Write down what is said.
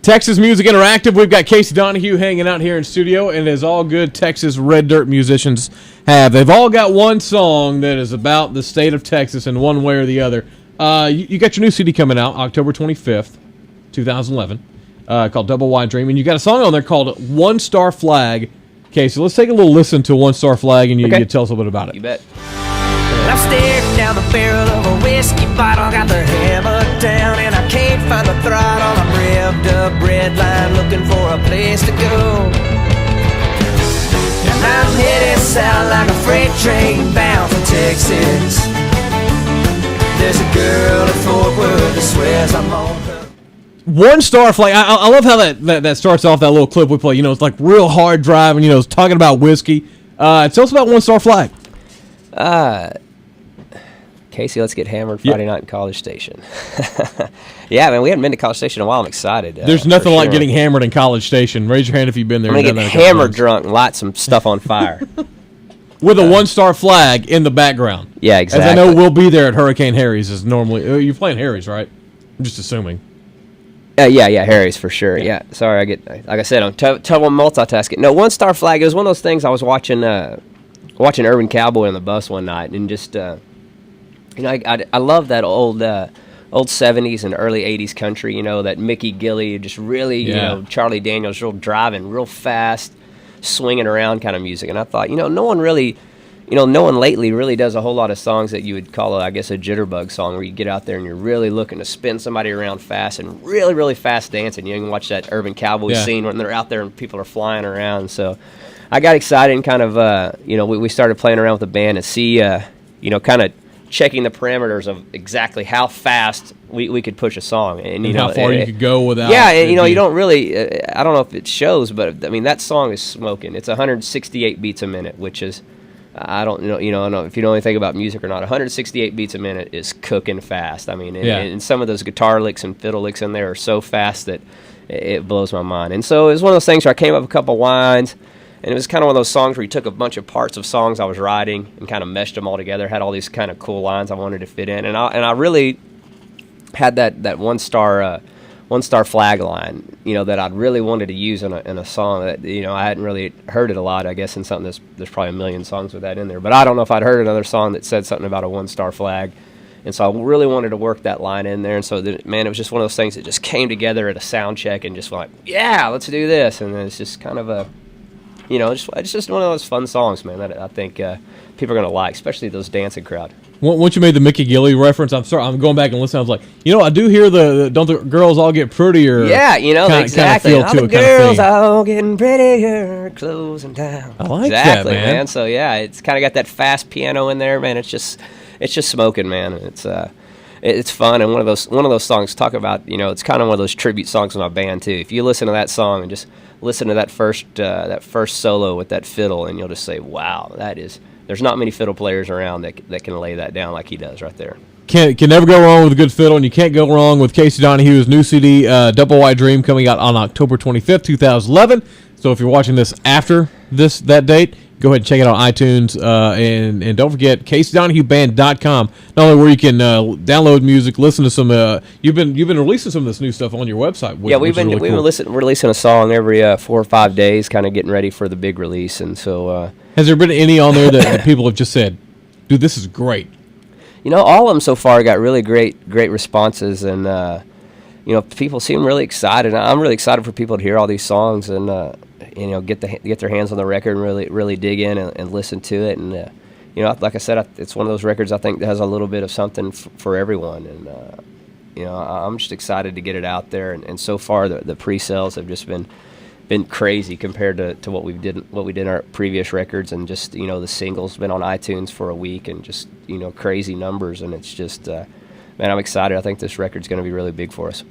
Texas Music Interactive. We've got Casey Donahue hanging out here in studio, and as all good Texas Red Dirt musicians have, they've all got one song that is about the state of Texas in one way or the other. You got your new CD coming out October 25th, 2011, called Double Wide Dream, and you got a song on there called One Star Flag. Casey, let's take a little listen to One Star Flag, and you tell us a little bit about it. You bet. I'm staring down the barrel of a whiskey bottle, got the hammer down, and I can't find the throttle. I'm revved up, red line, looking for a place to go. And I'm headed south like a freight train bound for Texas. There's a girl at Fort Worth that swears I'm on her. One Star Flag. I love how that starts off that little clip we play. You know, it's like real hard driving. You know, it's talking about whiskey. Tell us about One Star Flag. Casey, let's get hammered Friday night in College Station. Yeah, man, we haven't been to College Station in a while. I'm excited. There's nothing like getting hammered in College Station. Raise your hand if you've been there. I'm going to get hammered drunk and light some stuff on fire. With a One Star Flag in the background. Yeah, exactly. As I know, we'll be there at Hurricane Harry's as normally. You're playing Harry's, right? I'm just assuming. Yeah, Harry's for sure. Yeah. Sorry, like I said, I'm terrible multitasking. No, One Star Flag, it was one of those things. I was watching Urban Cowboy on the bus one night, and just I love that old 70s and early 80s country, that Mickey Gilley, just really, Charlie Daniels, real driving, real fast, swinging around kind of music. And I thought, no one lately really does a whole lot of songs that you would call, I guess, a jitterbug song, where you get out there and you're really looking to spin somebody around fast and really, really fast dancing. You can watch that Urban Cowboy scene when they're out there and people are flying around. So I got excited and kind of, we started playing around with the band and see, kind of checking the parameters of exactly how fast we could push a song, and how far you could go without. Yeah, you don't really. I don't know if it shows, but I mean that song is smoking. It's 168 beats a minute, which is, I don't know. I don't know if you know anything about music or not. 168 beats a minute is cooking fast. I mean, and some of those guitar licks and fiddle licks in there are so fast that it blows my mind. And so it was one of those things where I came up with a couple lines. And it was kind of one of those songs where you took a bunch of parts of songs I was writing and kind of meshed them all together, had all these kind of cool lines I wanted to fit in. And I really had that one star flag line, that I'd really wanted to use in a song that, I hadn't really heard it a lot, I guess, in something there's probably a million songs with that in there. But I don't know if I'd heard another song that said something about a one star flag. And so I really wanted to work that line in there. And so, it was just one of those things that just came together at a sound check and just like, yeah, let's do this. And then it's just kind of a... it's just one of those fun songs, man, that I think people are going to like, especially those dancing crowd. Once you made the Mickey Gilley reference, I'm going back and listening. I was like, I do hear don't the girls all get prettier? Yeah, exactly. All the girls all getting prettier, closing down. I like that, man. So yeah, it's kind of got that fast piano in there, man. It's just smoking, man. It's fun, and one of those songs talk about, it's kind of one of those tribute songs in my band too. If you listen to that song and just listen to that first solo with that fiddle, and you'll just say, wow, there's not many fiddle players around that can lay that down like he does right there. Can never go wrong with a good fiddle, and you can't go wrong with Casey Donahue's new CD, Double Wide Dream, coming out on October 25th, 2011. So if you're watching this after that date, go ahead and check it out on iTunes, and don't forget CaseyDonahueBand.com. Not only where you can download music, listen to some. You've been releasing some of this new stuff on your website. We've been releasing a song every 4 or 5 days, kind of getting ready for the big release. And so, has there been any on there that people have just said, "Dude, this is great"? All of them so far got really great responses, and people seem really excited. I'm really excited for people to hear all these songs and get their hands on the record and really dig in and listen to it. And like I said, it's one of those records I think that has a little bit of something for everyone. And I'm just excited to get it out there. And so far the pre-sales have just been crazy compared to what we did in our previous records. And just the singles been on iTunes for a week and just crazy numbers. And it's just man, I'm excited. I think this record's going to be really big for us.